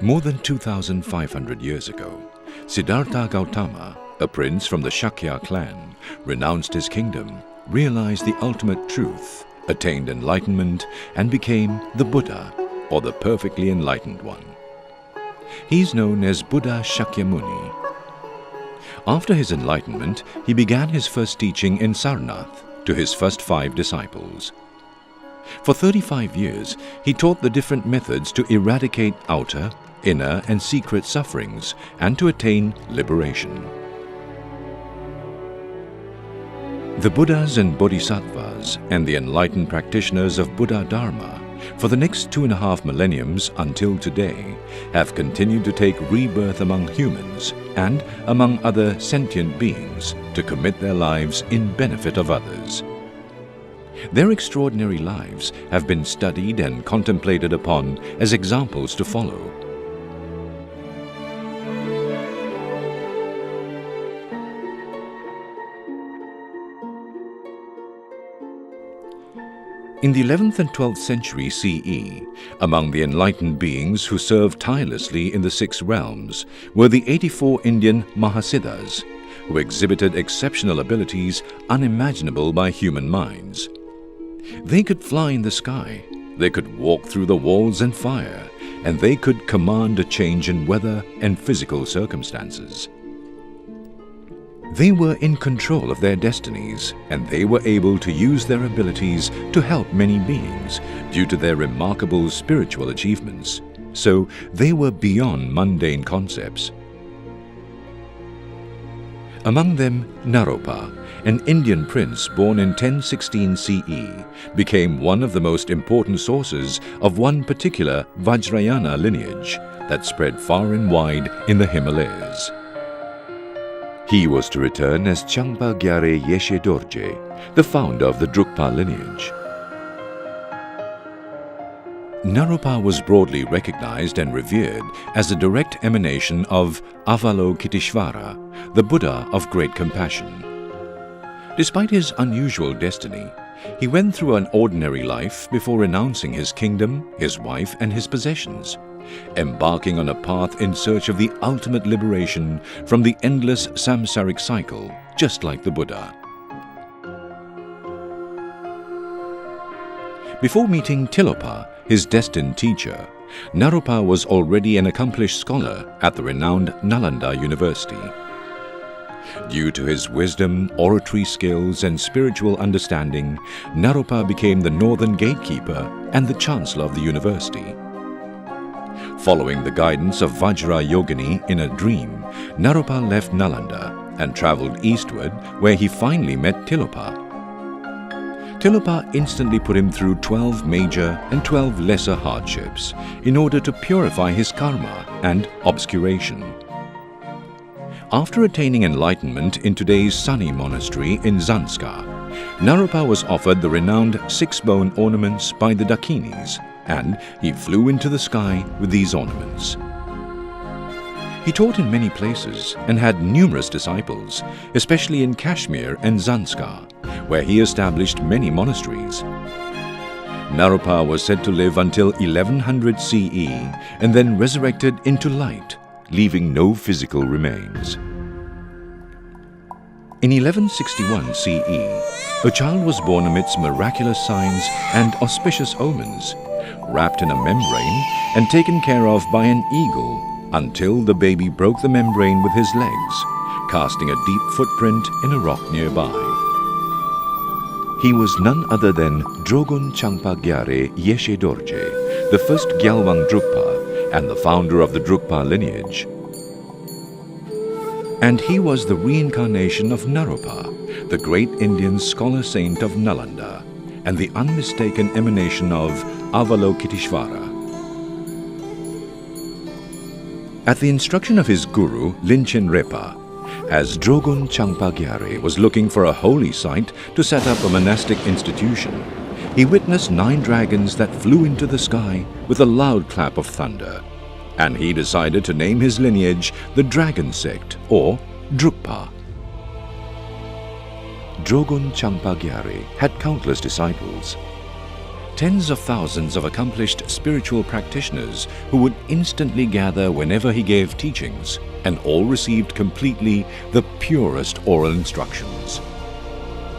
More than 2,500 years ago, Siddhartha Gautama, a prince from the Shakya clan, renounced his kingdom, realized the ultimate truth, attained enlightenment, and became the Buddha, or the perfectly enlightened one. He's known as Buddha Shakyamuni. After his enlightenment, he began his first teaching in Sarnath to his first 5 disciples. For 35 years, he taught the different methods to eradicate outer, inner, and secret sufferings and to attain liberation. The Buddhas and Bodhisattvas and the enlightened practitioners of Buddha Dharma for the next 2.5 millenniums until today have continued to take rebirth among humans and among other sentient beings to commit their lives in benefit of others. Their extraordinary lives have been studied and contemplated upon as examples to follow. In the 11th and 12th century CE, among the enlightened beings who served tirelessly in the 6 realms were the 84 Indian Mahasiddhas, who exhibited exceptional abilities unimaginable by human minds. They could fly in the sky, they could walk through the walls and fire, and they could command a change in weather and physical circumstances. They were in control of their destinies, and they were able to use their abilities to help many beings due to their remarkable spiritual achievements. So they were beyond mundane concepts. Among them, Naropa, an Indian prince born in 1016 CE, became one of the most important sources of one particular Vajrayana lineage that spread far and wide in the Himalayas. He was to return as 𝐷𝗵𝐴 𝐷𝗵, the founder of the Drukpa lineage. Naropa was broadly recognized and revered as a direct emanation of Avalokiteshvara, the Buddha of great compassion. Despite his unusual destiny, he went through an ordinary life before renouncing his kingdom, his wife, and his possessions, embarking on a path in search of the ultimate liberation from the endless samsaric cycle, just like the Buddha. Before meeting Tilopa, his destined teacher, Naropa was already an accomplished scholar at the renowned Nalanda University. Due to his wisdom, oratory skills, and spiritual understanding, Naropa became the northern gatekeeper and the chancellor of the university. Following the guidance of Vajra Yogini in a dream, Naropa left Nalanda and travelled eastward, where he finally met Tilopa. Tilopa instantly put him through 12 major and 12 lesser hardships in order to purify his karma and obscuration. After attaining enlightenment in today's Sani monastery in Zanskar, Naropa was offered the renowned 6-bone ornaments by the Dakinis, and he flew into the sky with these ornaments. He taught in many places and had numerous disciples, especially in Kashmir and Zanskar, where he established many monasteries. Naropa was said to live until 1100 CE and then resurrected into light, leaving no physical remains. In 1161 CE, a child was born amidst miraculous signs and auspicious omens, wrapped in a membrane and taken care of by an eagle until the baby broke the membrane with his legs, casting a deep footprint in a rock nearby. He was none other than Dragon 𝗵𝐴 𝐷𝗵𝐴, the first Gyalwang Drukpa and the founder of the Drukpa lineage. And he was the reincarnation of Naropa, the great Indian scholar saint of Nalanda, and the unmistaken emanation of Avalokiteshvara. At the instruction of his guru, Linchen Repa, as Dragon 𝗵𝐴 was looking for a holy site to set up a monastic institution, he witnessed 9 dragons that flew into the sky with a loud clap of thunder, and he decided to name his lineage the Dragon Sect, or Drukpa. Dragon 𝗵𝐴 had countless disciples. tens of thousands of accomplished spiritual practitioners who would instantly gather whenever he gave teachings, and all received completely the purest oral instructions.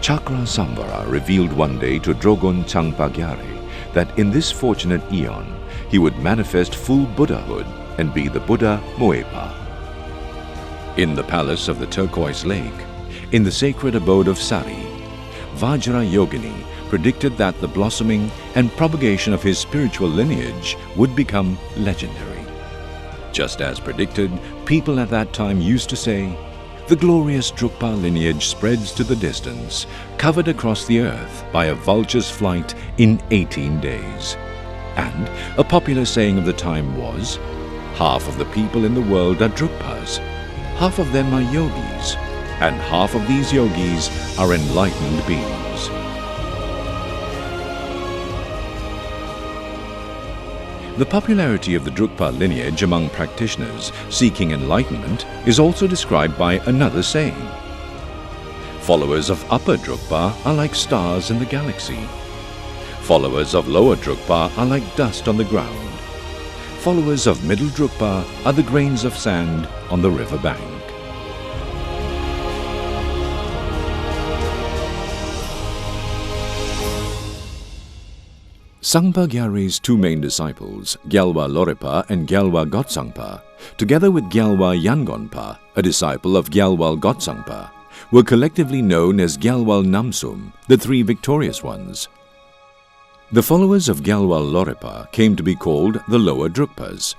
Chakrasambhara revealed one day to Dragon Yogis that in this fortunate eon he would manifest full Buddhahood and be the Buddha Moepa. In the palace of the turquoise lake, in the sacred abode of Sari, Vajra Yogini predicted that the blossoming and propagation of his spiritual lineage would become legendary. Just as predicted, people at that time used to say, "The glorious Drukpa lineage spreads to the distance, covered across the earth by a vulture's flight in 18 days. And a popular saying of the time was, "Half of the people in the world are Drukpas, half of them are yogis, and half of these yogis are enlightened beings." The popularity of the Drukpa lineage among practitioners seeking enlightenment is also described by another saying. Followers of upper Drukpa are like stars in the galaxy. Followers of lower Drukpa are like dust on the ground. Followers of middle Drukpa are the grains of sand on the river bank. Sangpa Gyari's two main disciples, Gyalwa Lorpa and Gyalwa Gotsangpa, together with Gyalwa Yangonpa, a disciple of Gyalwa Gotsangpa, were collectively known as Gyalwa Namsum, the three victorious ones. The followers of Gyalwa Lorpa came to be called the lower Drukpas.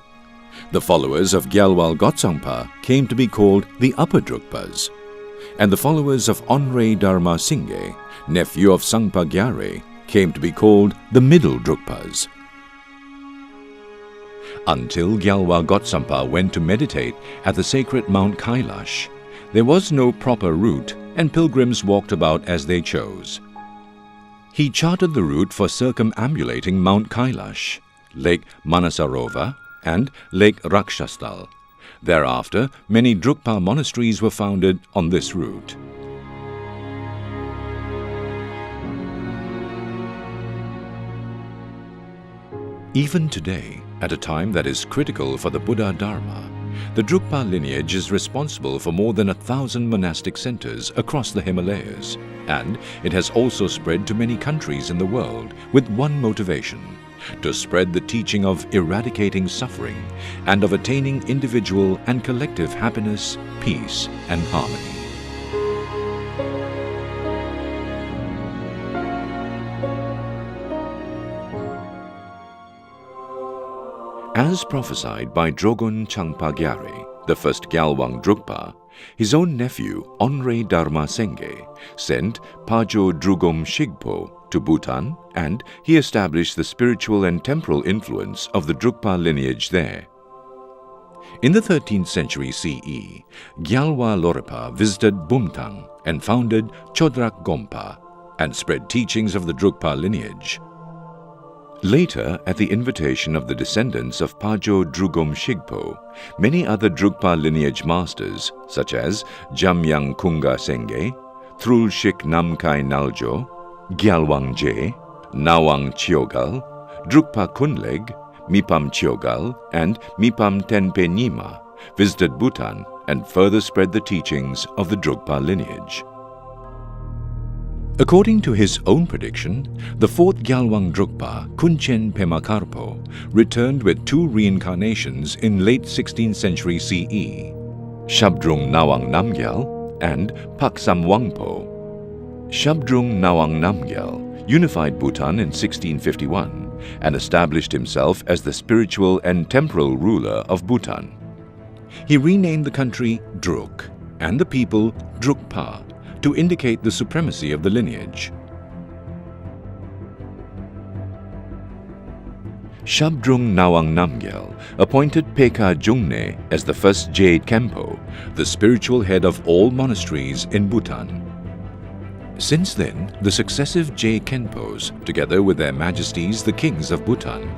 The followers of Gyalwa Gotsangpa came to be called the upper Drukpas. And the followers of Onre Dharma Singye, nephew of Sangpa Gyare, came to be called the middle Drukpas. Until Gyalwa Gotsangpa went to meditate at the sacred Mount Kailash, there was no proper route and pilgrims walked about as they chose. He charted the route for circumambulating Mount Kailash, Lake Manasarova and Lake Rakshastal. Thereafter, many Drukpa monasteries were founded on this route. Even today, at a time that is critical for the Buddha Dharma, the Drukpa lineage is responsible for more than 1,000 monastic centers across the Himalayas, and it has also spread to many countries in the world with one motivation: to spread the teaching of eradicating suffering and of attaining individual and collective happiness, peace, and harmony. As prophesied by Dragon Yogis, the first Gyalwang Drukpa, his own nephew Onre Dharma Singye sent Pajo Drugom Shigpo to Bhutan, and he established the spiritual and temporal influence of the Drukpa lineage there. In the 13th century CE, Gyalwa Lorpa visited Bumtang and founded Chodrak Gompa and spread teachings of the Drukpa lineage. Later, at the invitation of the descendants of Pajo Drugom Shigpo, many other Drukpa lineage masters, such as Jamyang Kunga Sengye, Trulshik Namkai Naljo, Gyalwang Je, Nawang Chiogal, Drukpa Kunleg, Mipam Chiogal, and Mipam Tenpe Nyima, visited Bhutan and further spread the teachings of the Drukpa lineage. According to his own prediction, the fourth Gyalwang Drukpa, Kunchen Pema Karpo, returned with two reincarnations in late 16th century CE, Shabdrung Nawang Namgyal and Paksam Wangpo. Shabdrung Nawang Namgyal unified Bhutan in 1651 and established himself as the spiritual and temporal ruler of Bhutan. He renamed the country Druk and the people Drukpa to indicate the supremacy of the lineage. Shabdrung Nawang Namgyal appointed Peka Jungne as the first Jade Kempo, the spiritual head of all monasteries in Bhutan. Since then, the successive Jade Kempos, together with their majesties the kings of Bhutan,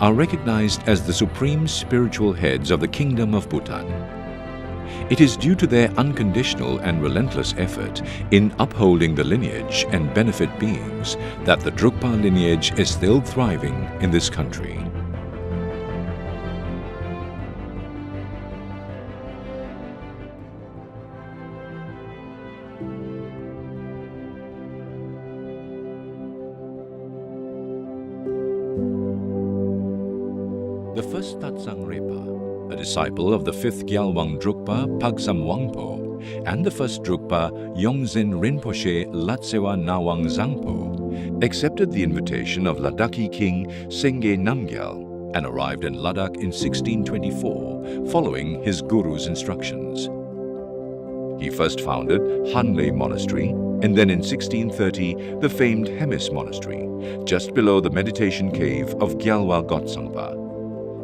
are recognized as the supreme spiritual heads of the kingdom of Bhutan. It is due to their unconditional and relentless effort in upholding the lineage and benefit beings that the Drukpa lineage is still thriving in this country. The first Tatsang Repa, a disciple of the fifth Gyalwang Drukpa Pagsam Wangpo, and the first Drukpa Yongzin Rinpoche Latsewa Nawang Zangpo, accepted the invitation of Ladakhi king Sengye Namgyal and arrived in Ladakh in 1624, following his guru's instructions. He first founded Hanle Monastery, and then in 1630 the famed Hemis Monastery, just below the meditation cave of Gyalwa Gotsangpa.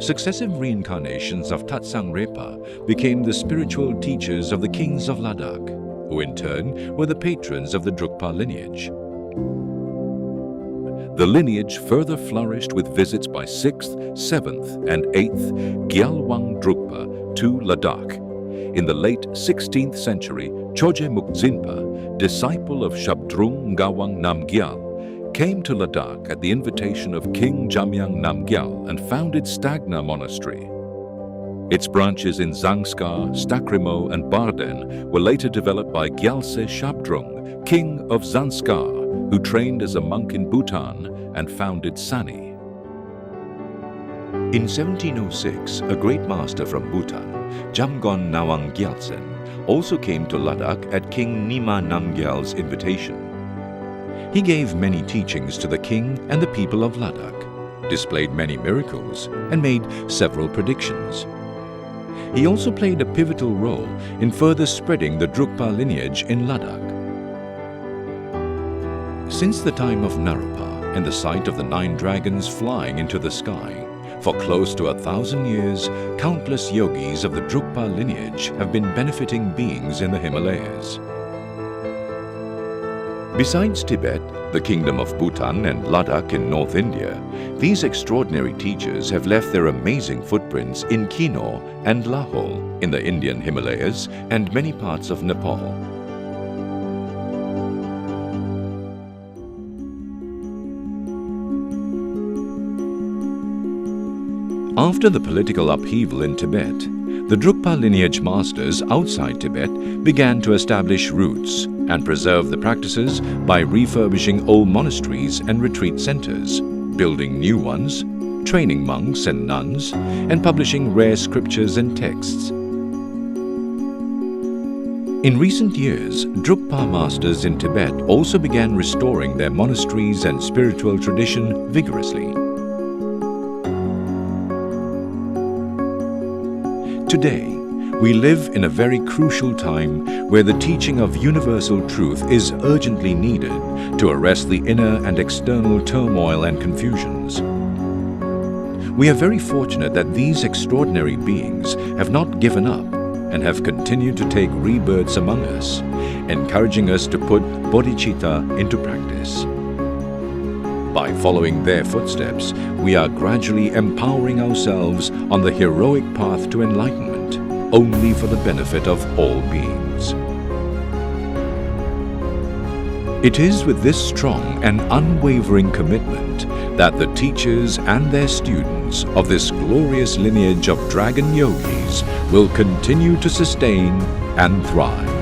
Successive reincarnations of Tatsang Repa became the spiritual teachers of the kings of Ladakh, who in turn were the patrons of the Drukpa lineage. The lineage further flourished with visits by 6th, 7th and 8th Gyalwang Drukpa to Ladakh. In the late 16th century, Choje Mukzinpa, disciple of Shabdrung Ngawang Namgyal, came to Ladakh at the invitation of King Jamyang Namgyal and founded Stagna Monastery. Its branches in Zangskar, Stakrimo and Barden were later developed by Gyaltse Shabdrung, king of Zanskar, who trained as a monk in Bhutan and founded Sani. In 1706, a great master from Bhutan, Jamgon Nawang Gyaltsen, also came to Ladakh at King Nima Namgyal's invitation. He gave many teachings to the king and the people of Ladakh, displayed many miracles, and made several predictions. He also played a pivotal role in further spreading the Drukpa lineage in Ladakh. Since the time of Naropa and the sight of the 9 dragons flying into the sky, for close to 1,000 years, countless yogis of the Drukpa lineage have been benefiting beings in the Himalayas. Besides Tibet, the Kingdom of Bhutan and Ladakh in North India, these extraordinary teachers have left their amazing footprints in Kinnaur and Lahore in the Indian Himalayas and many parts of Nepal. After the political upheaval in Tibet, the Drukpa lineage masters outside Tibet began to establish roots and preserve the practices by refurbishing old monasteries and retreat centers, building new ones, training monks and nuns, and publishing rare scriptures and texts. In recent years, Drukpa masters in Tibet also began restoring their monasteries and spiritual tradition vigorously. Today, we live in a very crucial time where the teaching of universal truth is urgently needed to arrest the inner and external turmoil and confusions. We are very fortunate that these extraordinary beings have not given up and have continued to take rebirths among us, encouraging us to put bodhicitta into practice. By following their footsteps, we are gradually empowering ourselves on the heroic path to enlightenment, only for the benefit of all beings. It is with this strong and unwavering commitment that the teachers and their students of this glorious lineage of Dragon Yogis will continue to sustain and thrive.